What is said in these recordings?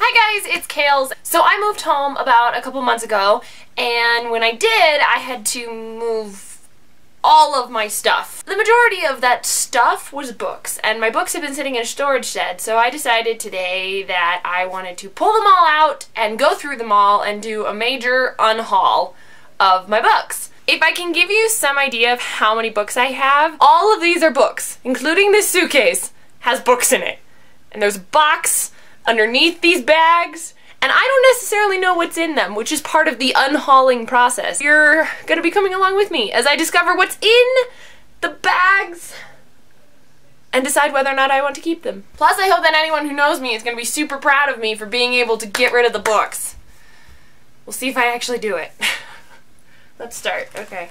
Hi guys, it's Kales. So I moved home about a couple months ago, and when I did, I had to move all of my stuff. The majority of that stuff was books, and my books have been sitting in a storage shed, so I decided today that I wanted to pull them all out and go through them all and do a major unhaul of my books. If I can give you some idea of how many books I have, all of these are books, including this suitcase has books in it. And there's a box underneath these bags, and I don't necessarily know what's in them, which is part of the unhauling process. You're gonna be coming along with me as I discover what's in the bags and decide whether or not I want to keep them. Plus, I hope that anyone who knows me is gonna be super proud of me for being able to get rid of the books. We'll see if I actually do it. Let's start. Okay.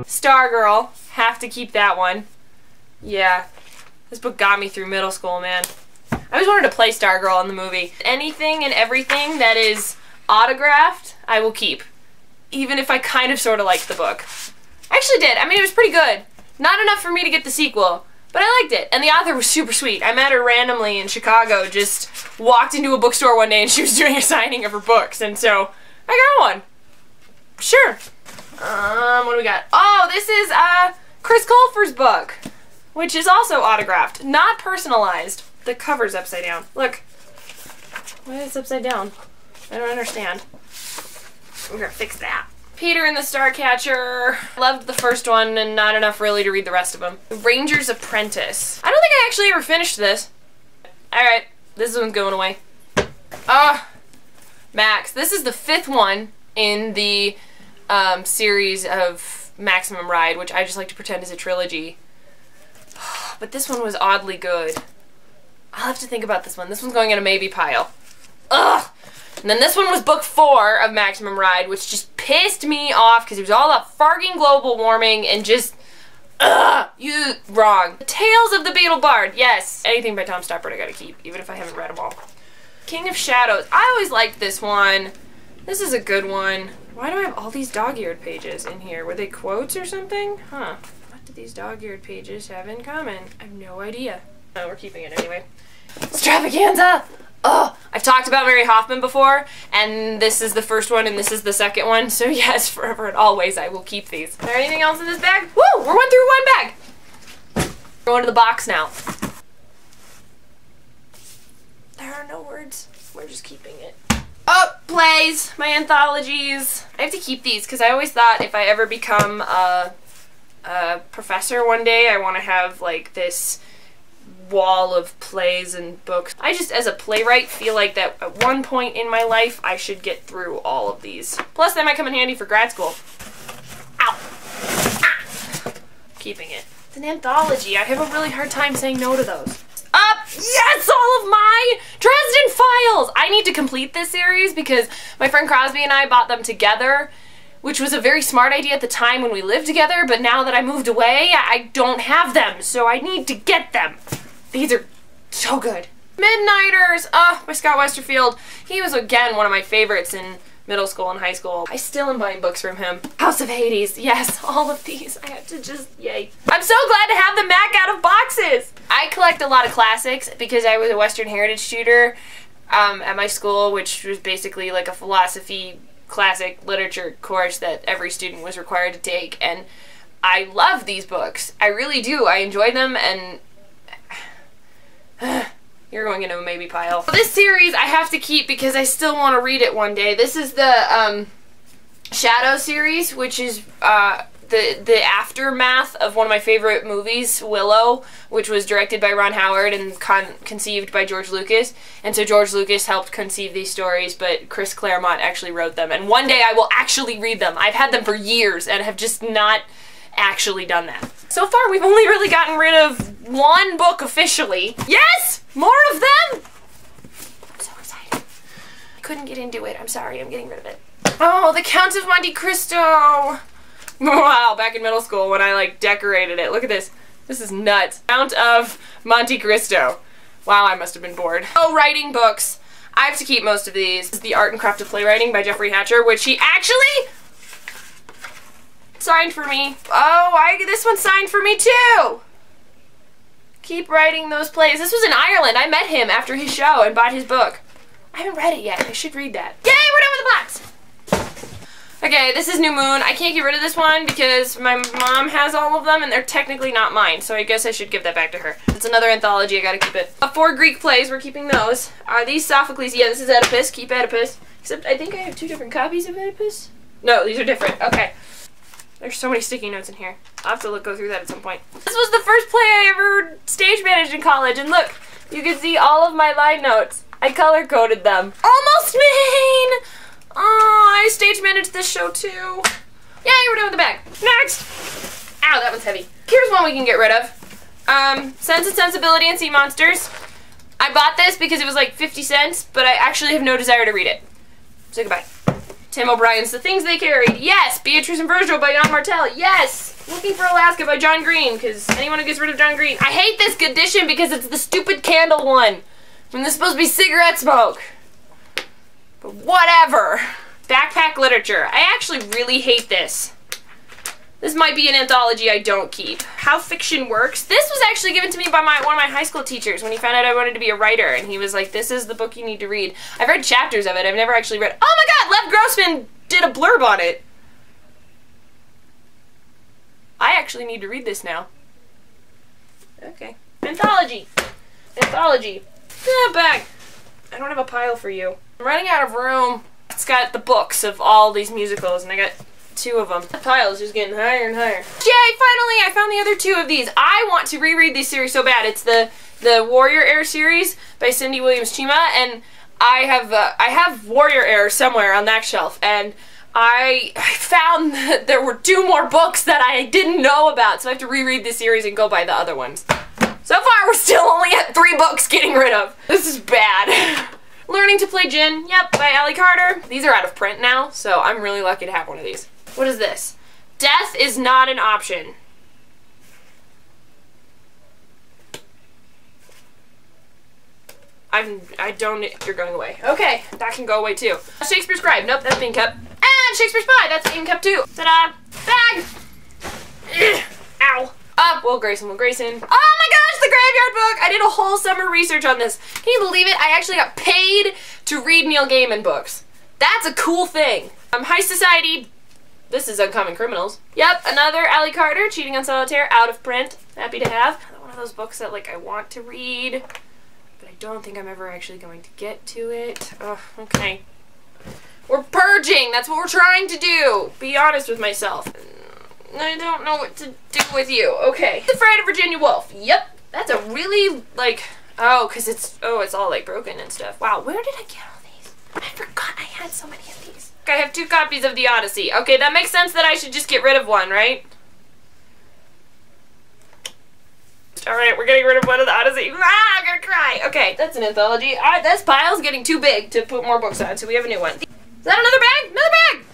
Stargirl. Have to keep that one. Yeah. This book got me through middle school, man. I always wanted to play Stargirl in the movie. Anything and everything that is autographed, I will keep. Even if I kind of sort of liked the book. I actually did. I mean, it was pretty good. Not enough for me to get the sequel, but I liked it. And the author was super sweet. I met her randomly in Chicago, just walked into a bookstore one day and she was doing a signing of her books. And so, I got one. Sure. What do we got? Oh, this is, Chris Colfer's book, which is also autographed, not personalized. The cover's upside down. Look. Why is it upside down? I don't understand. We're gonna fix that. Peter and the Starcatcher. Loved the first one and not enough really to read the rest of them. The Ranger's Apprentice. I don't think I actually ever finished this. Alright, this one's going away. Max. This is the 5th one in the series of Maximum Ride, which I just like to pretend is a trilogy. But this one was oddly good. I'll have to think about this one. This one's going in a maybe pile. Ugh! And then this one was book 4 of Maximum Ride, which just pissed me off because it was all about farting global warming and just, wrong. The Tales of the Beetle Bard, yes. Anything by Tom Stoppard I gotta keep, even if I haven't read them all. King of Shadows. I always liked this one. This is a good one. Why do I have all these dog-eared pages in here? Were they quotes or something? Huh. What do these dog-eared pages have in common? I have no idea. Oh, we're keeping it anyway. Extravaganza! Oh, I've talked about Mary Hoffman before, and this is the first one and this is the second one, so yes, forever and always I will keep these. Is there anything else in this bag? Woo! We're going through one bag! We're going to the box now. There are no words. We're just keeping it. Oh, plays! My anthologies. I have to keep these because I always thought if I ever become a professor one day, I want to have like this wall of plays and books. I just, as a playwright, feel like that at one point in my life, I should get through all of these. Plus, they might come in handy for grad school. Ow! Ah! Keeping it. It's an anthology. I have a really hard time saying no to those. Yes! All of my Dresden Files! I need to complete this series because my friend Crosby and I bought them together, which was a very smart idea at the time when we lived together, but now that I moved away, I don't have them, so I need to get them. These are so good. Midnighters! By Scott Westerfield. He was, again, one of my favorites in middle school and high school. I still am buying books from him. House of Hades. Yes, all of these. I have to just, yay. I'm so glad to have them back out of boxes! I collect a lot of classics because I was a Western Heritage tutor at my school, which was basically like a philosophy classic literature course that every student was required to take, and I love these books. I really do. I enjoy them, and you're going into a maybe pile. This series I have to keep because I still want to read it one day. This is the Shadow series, which is the aftermath of one of my favorite movies, Willow, which was directed by Ron Howard and conceived by George Lucas. And so George Lucas helped conceive these stories, but Chris Claremont actually wrote them. And one day I will actually read them. I've had them for years and have just not actually done that. So far we've only really gotten rid of one book officially. Yes! More of them! I'm so excited. I couldn't get into it. I'm sorry. I'm getting rid of it. Oh, The Count of Monte Cristo! Wow, back in middle school when I like decorated it. Look at this. This is nuts. Count of Monte Cristo. Wow, I must have been bored. Oh, writing books. I have to keep most of these. This is The Art and Craft of Playwriting by Jeffrey Hatcher, which he actually signed for me. Oh, this one signed for me too. Keep writing those plays. This was in Ireland. I met him after his show and bought his book. I haven't read it yet. I should read that. Yay, we're done with the box! Okay, this is New Moon. I can't get rid of this one because my mom has all of them and they're technically not mine, so I guess I should give that back to her. It's another anthology. I gotta keep it. 4 Greek plays. We're keeping those. Are these Sophocles? Yeah, this is Oedipus. Keep Oedipus. Except I think I have 2 different copies of Oedipus. No, these are different. Okay. There's so many sticky notes in here. I'll have to go through that at some point. This was the first play I ever stage managed in college, and look, you can see all of my line notes. I color-coded them. Almost Maine! Oh, I stage managed this show too. Yay, we're done with the bag. Next! Ow, that one's heavy. Here's one we can get rid of. Sense and Sensibility and Sea Monsters. I bought this because it was like 50 cents, but I actually have no desire to read it. So goodbye. Tim O'Brien's The Things They Carried. Yes! Beatrice and Virgil by Jan Martel. Yes! Looking for Alaska by John Green, because anyone who gets rid of John Green. I hate this edition because it's the stupid candle one. When this is supposed to be cigarette smoke. But whatever. Backpack literature. I actually really hate this. This might be an anthology I don't keep. How Fiction Works. This was actually given to me by one of my high school teachers when he found out I wanted to be a writer, and he was like, this is the book you need to read. I've read chapters of it. I've never actually read. Oh my god, Lev Grossman did a blurb on it. I actually need to read this now. Okay. Anthology. Anthology. Bag. I don't have a pile for you. I'm running out of room. It's got the books of all these musicals, and I got 2 of them. The pile is just getting higher and higher. Yay, finally, I found the other 2 of these. I want to reread this series so bad. It's the Warrior Air series by Cindy Williams Chima, and I have Warrior Air somewhere on that shelf, and I found that there were 2 more books that I didn't know about, so I have to reread this series and go buy the other ones. So far, we're still only at 3 books getting rid of. This is bad. Learning to Play Gin, yep, by Allie Carter. These are out of print now, so I'm really lucky to have one of these. What is this? Death is not an option. You're going away. Okay, that can go away too. Shakespeare's Scribe, nope, that's being kept. And Shakespeare's Pie, that's being kept too. Ta-da! Bag! Ugh. Ow. Will Grayson. Oh my gosh, the Graveyard Book! I did a whole summer research on this. Can you believe it? I actually got paid to read Neil Gaiman books. That's a cool thing. High Society. This is Uncommon Criminals. Yep, another Allie Carter, Cheating on Solitaire, out of print. Happy to have. Another one of those books that like I want to read, but I don't think I'm ever actually going to get to it. Oh, okay. We're purging. That's what we're trying to do. Be honest with myself. I don't know what to do with you. Okay. Afraid of Virginia Woolf. Yep. That's a really, like, because it's all, like, broken and stuff. Wow, where did I get all these? I forgot I had so many of these. I have 2 copies of The Odyssey. Okay, that makes sense that I should just get rid of one, right? Alright, we're getting rid of one of The Odyssey. Ah, I'm gonna cry. Okay, that's an anthology. This pile's getting too big to put more books on, so we have a new one. Is that another bag? Another bag!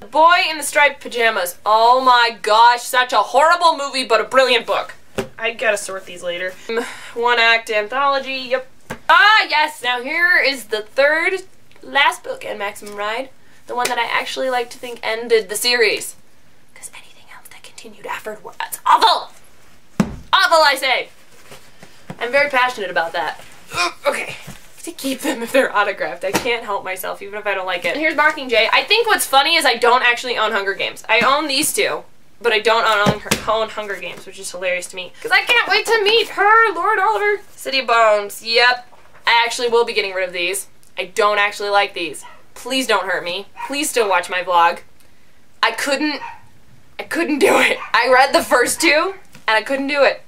The Boy in the Striped Pajamas. Oh my gosh, such a horrible movie, but a brilliant book. I gotta sort these later. 1-act anthology, yep. Ah, yes, now here is the 3rd last book in Maximum Ride. The one that I actually like to think ended the series. Because anything else that continued afterward, that's awful! Awful, I say! I'm very passionate about that. Okay. To keep them if they're autographed. I can't help myself, even if I don't like it. And here's Mockingjay. I think what's funny is I don't actually own Hunger Games. I own these 2, but I don't own Hunger Games, which is hilarious to me. Because I can't wait to meet her, Lord Oliver. City of Bones. Yep. I actually will be getting rid of these. I don't actually like these. Please don't hurt me. Please still watch my vlog. I couldn't do it. I read the first 2, and I couldn't do it.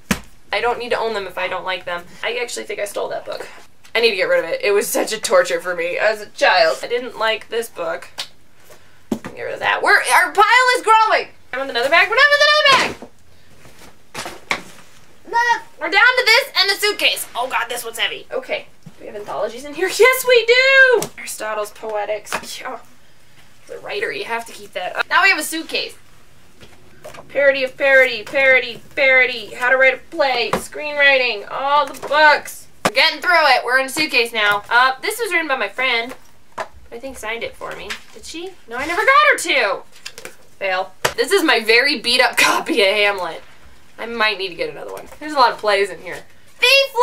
I don't need to own them if I don't like them. I actually think I stole that book. I need to get rid of it. It was such a torture for me as a child. I didn't like this book. Get rid of that. Our pile is growing! I'm with another bag. We're not with another bag! We're down to this and a suitcase. Oh god, this one's heavy. Okay. Do we have anthologies in here? Yes, we do! Aristotle's Poetics. Oh, the writer, you have to keep that up. Now we have a suitcase. Parody of parody, parody, parody. How to write a play, screenwriting, all the books. We're getting through it. We're in a suitcase now. This was written by my friend. I think signed it for me. Did she? No, I never got her to. Fail. This is my very beat up copy of Hamlet. I might need to get another one. There's a lot of plays in here. Leaf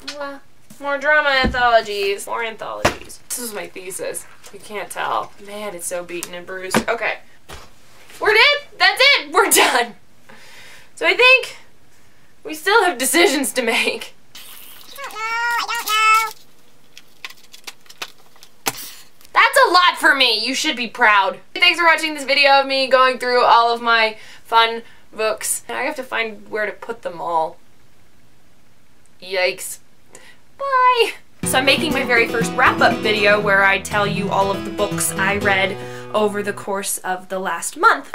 Lord! More drama anthologies. More anthologies. This is my thesis. You can't tell. Man, it's so beaten and bruised. Okay. We're done. That's it. We're done. So I think we still have decisions to make. I don't know. That's a lot for me. You should be proud. Thanks for watching this video of me going through all of my fun books. I have to find where to put them all. Yikes. Bye! So I'm making my very first wrap-up video where I tell you all of the books I read over the course of the last month.